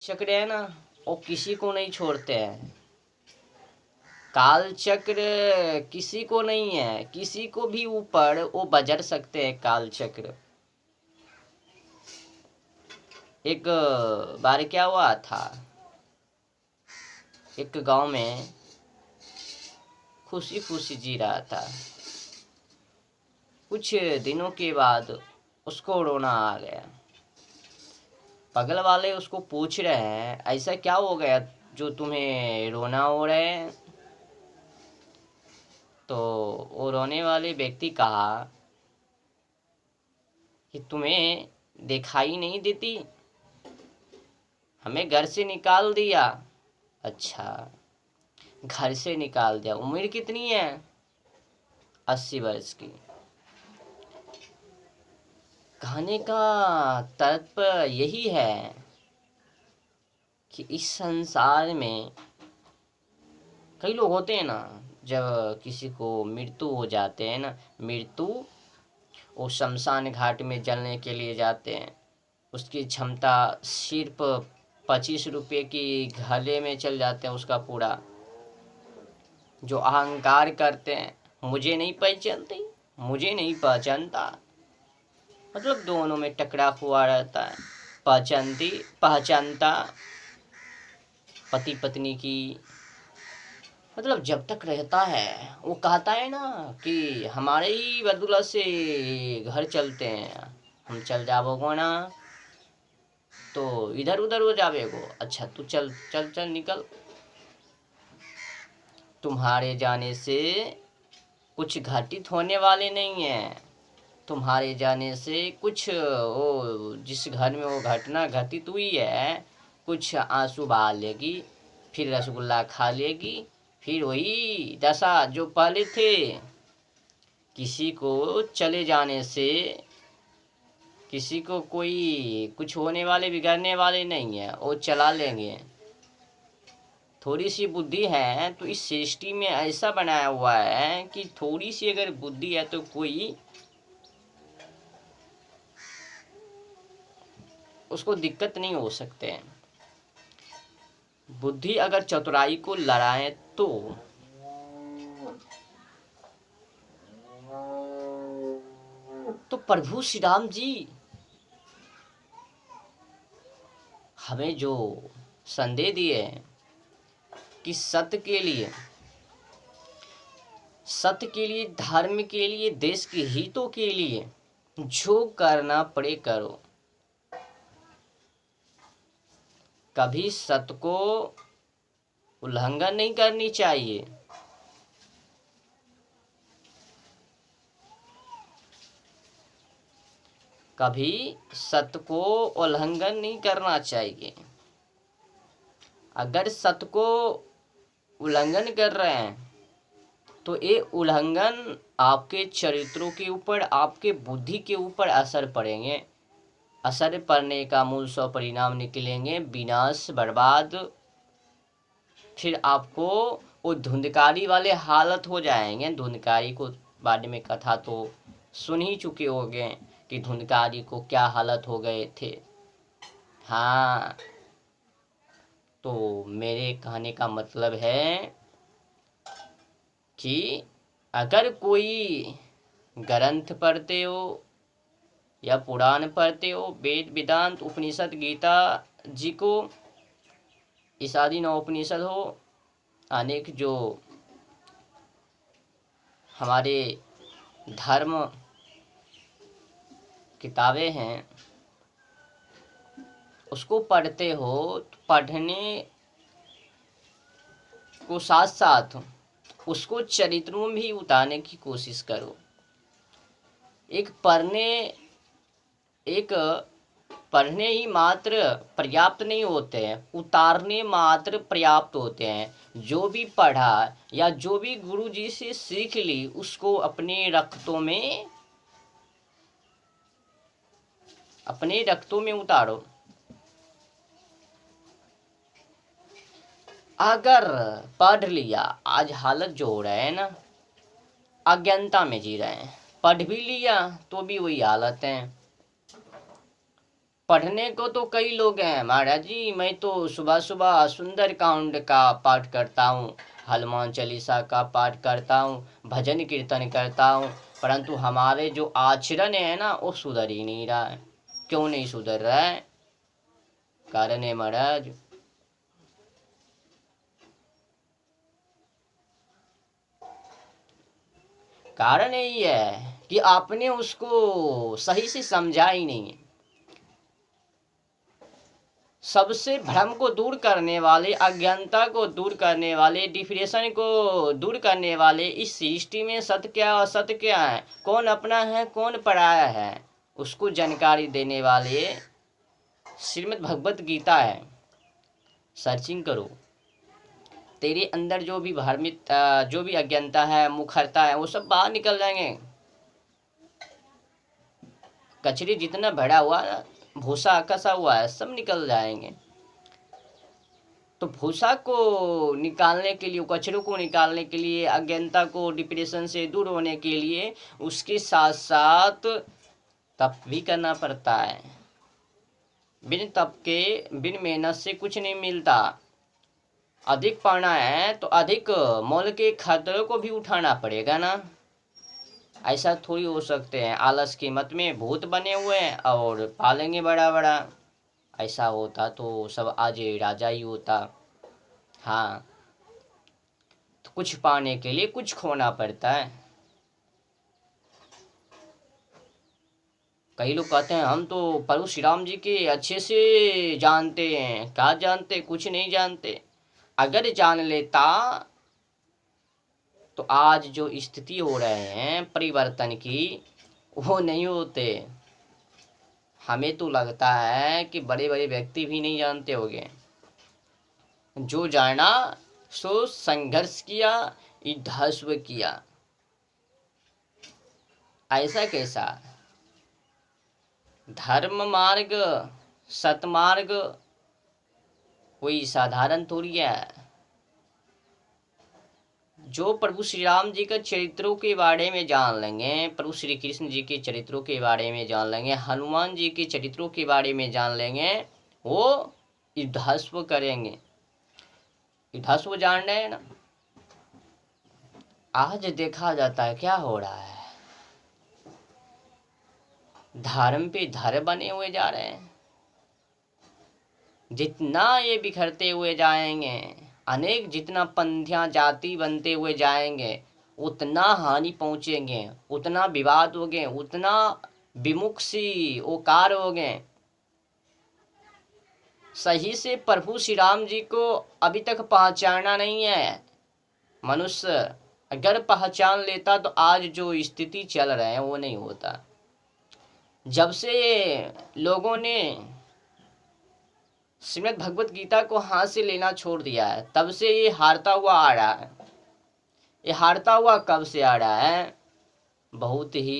चक्र है ना, वो किसी को नहीं छोड़ते हैं। काल चक्र किसी को नहीं है, किसी को भी ऊपर वो बजर सकते हैं काल चक्र। एक बार क्या हुआ था, एक गांव में खुशी खुशी जी रहा था। कुछ दिनों के बाद उसको रोना आ गया। बगल वाले उसको पूछ रहे हैं ऐसा क्या हो गया जो तुम्हें रोना हो रहा है। तो वो रोने वाले व्यक्ति कहा कि तुम्हें दिखाई नहीं देती, हमें घर से निकाल दिया। अच्छा, घर से निकाल दिया। उम्र कितनी है? 80 वर्ष की। कहने का तात्पर्य यही है कि इस संसार में कई लोग होते हैं ना, जब किसी को मृत्यु हो जाते हैं ना, मृत्यु वो शमशान घाट में जलने के लिए जाते हैं। उसकी क्षमता सिर्फ 25 रुपये की घड़े में चल जाते हैं उसका पूरा। जो अहंकार करते हैं, मुझे नहीं पहचानती, मुझे नहीं पहचानता, मतलब दोनों में टकरा हुआ रहता है। पहचानता पति पत्नी की, मतलब जब तक रहता है वो कहता है ना कि हमारे ही बदौलत से घर चलते हैं, हम चल जाओगो ना तो इधर उधर हो जावेगो। अच्छा तू चल चल चल निकल, तुम्हारे जाने से कुछ घटित होने वाले नहीं है। तुम्हारे जाने से कुछ वो जिस घर में वो घटना घटित हुई है, कुछ आंसू बहा लेगी, फिर रसगुल्ला खा लेगी, फिर वही दशा जो पहले थे। किसी को चले जाने से किसी को कोई कुछ होने वाले बिगड़ने वाले नहीं है, वो चला लेंगे। थोड़ी सी बुद्धि है तो इस सृष्टि में ऐसा बनाया हुआ है कि थोड़ी सी अगर बुद्धि है तो कोई उसको दिक्कत नहीं हो सकते हैं। बुद्धि अगर चतुराई को लड़ाए तो प्रभु श्री राम जी हमें जो संदेश दिए हैं कि सत्य के लिए, धर्म के लिए, देश के हितों के लिए जो करना पड़े करो। कभी सत्य को उल्लंघन नहीं करनी चाहिए। कभी सत्य को उल्लंघन नहीं करना चाहिए। अगर सत्य को उल्लंघन कर रहे हैं तो ये उल्लंघन आपके चरित्रों के ऊपर, आपके बुद्धि के ऊपर असर पड़ेंगे। असर पड़ने का मूल सौ परिणाम निकलेंगे विनाश, बर्बाद। फिर आपको वो धुंधकारी वाले हालत हो जाएंगे। धुंधकारी को बारे में कथा तो सुन ही चुके होंगे कि धुंधकारी को क्या हालत हो गए थे। हाँ, तो मेरे कहने का मतलब है कि अगर कोई ग्रंथ पढ़ते हो या पुराण पढ़ते हो, वेद वेदांत उपनिषद गीता जी को, इस आदि नौ उपनिषद हो, अनेक जो हमारे धर्म किताबें हैं उसको पढ़ते हो, तो पढ़ने को साथ साथ उसको चरित्रों में भी उतारने की कोशिश करो। एक पढ़ने ही मात्र पर्याप्त नहीं होते हैं, उतारने मात्र पर्याप्त होते हैं। जो भी पढ़ा या जो भी गुरु जी से सीख ली उसको अपने रक्तों में उतारो। अगर पढ़ लिया, आज हालत जो हो रहा है ना, अज्ञानता में जी रहे हैं, पढ़ भी लिया तो भी वही हालत है। पढ़ने को तो कई लोग हैं महाराज जी, मैं तो सुबह सुबह सुंदर कांड का पाठ करता हूँ, हनुमान चालीसा का पाठ करता हूँ, भजन कीर्तन करता हूँ, परंतु हमारे जो आचरण है ना वो सुधर ही नहीं रहा है। क्यों नहीं सुधर रहा है? कारण है महाराज, कारण यही है कि आपने उसको सही से समझा ही नहीं है। सबसे भ्रम को दूर करने वाले, अज्ञानता को दूर करने वाले, डिप्रेशन को दूर करने वाले इस सृष्टि में सत्य क्या असत्य क्या है, कौन अपना है कौन पराया है, उसको जानकारी देने वाले श्रीमद् भगवत गीता है। सर्चिंग करो, तेरे अंदर जो भी भ्रमित जो भी अज्ञानता है, मुखरता है, वो सब बाहर निकल जाएंगे। कचरे जितना भरा हुआ, भूसा कसा हुआ है, सब निकल जाएंगे। तो भूसा को निकालने के लिए, कचरों को निकालने के लिए, अज्ञानता को, डिप्रेशन से दूर होने के लिए उसके साथ साथ तप भी करना पड़ता है। बिन तप के, बिन मेहनत से कुछ नहीं मिलता। अधिक पाना है तो अधिक मोल के खतरों को भी उठाना पड़ेगा ना। ऐसा थोड़ी हो सकते हैं आलस की मत में भूत बने हुए हैं और पालेंगे बड़ा बड़ा। ऐसा होता तो सब आज राजा ही होता। हाँ, तो कुछ पाने के लिए कुछ खोना पड़ता है। कई लोग कहते हैं हम तो प्रभु श्री राम जी के अच्छे से जानते हैं। क्या जानते? कुछ नहीं जानते। अगर जान लेता तो आज जो स्थिति हो रहे हैं परिवर्तन की, वो नहीं होते। हमें तो लगता है कि बड़े बड़े व्यक्ति भी नहीं जानते होंगे। जो जाना सो संघर्ष किया, ध्वस्व किया। ऐसा कैसा? धर्म मार्ग, सतमार्ग कोई साधारण थोड़ी है। जो प्रभु श्री राम जी के चरित्रों के बारे में जान लेंगे, प्रभु श्री कृष्ण जी के चरित्रों के बारे में जान लेंगे, हनुमान जी के चरित्रों के बारे में जान लेंगे, वो ध्वस्व करेंगे। ध्वस्व जान रहे हैं ना। आज देखा जाता है क्या हो रहा है, धर्म पे धर्म बने हुए जा रहे हैं। जितना ये बिखरते हुए जाएंगे, अनेक जितना पंथियां जाति बनते हुए जाएंगे, उतना हानि पहुंचेंगे, उतना विवाद होंगे, उतना विमुख सी ओकार होंगे। सही से प्रभु श्री राम जी को अभी तक पहचाना नहीं है मनुष्य। अगर पहचान लेता तो आज जो स्थिति चल रहे हैं वो नहीं होता। जब से लोगों ने श्रीमद् भगवत गीता को हाथ से लेना छोड़ दिया है, तब से ये हारता हुआ आ रहा है। ये हारता हुआ कब से आ रहा है? बहुत ही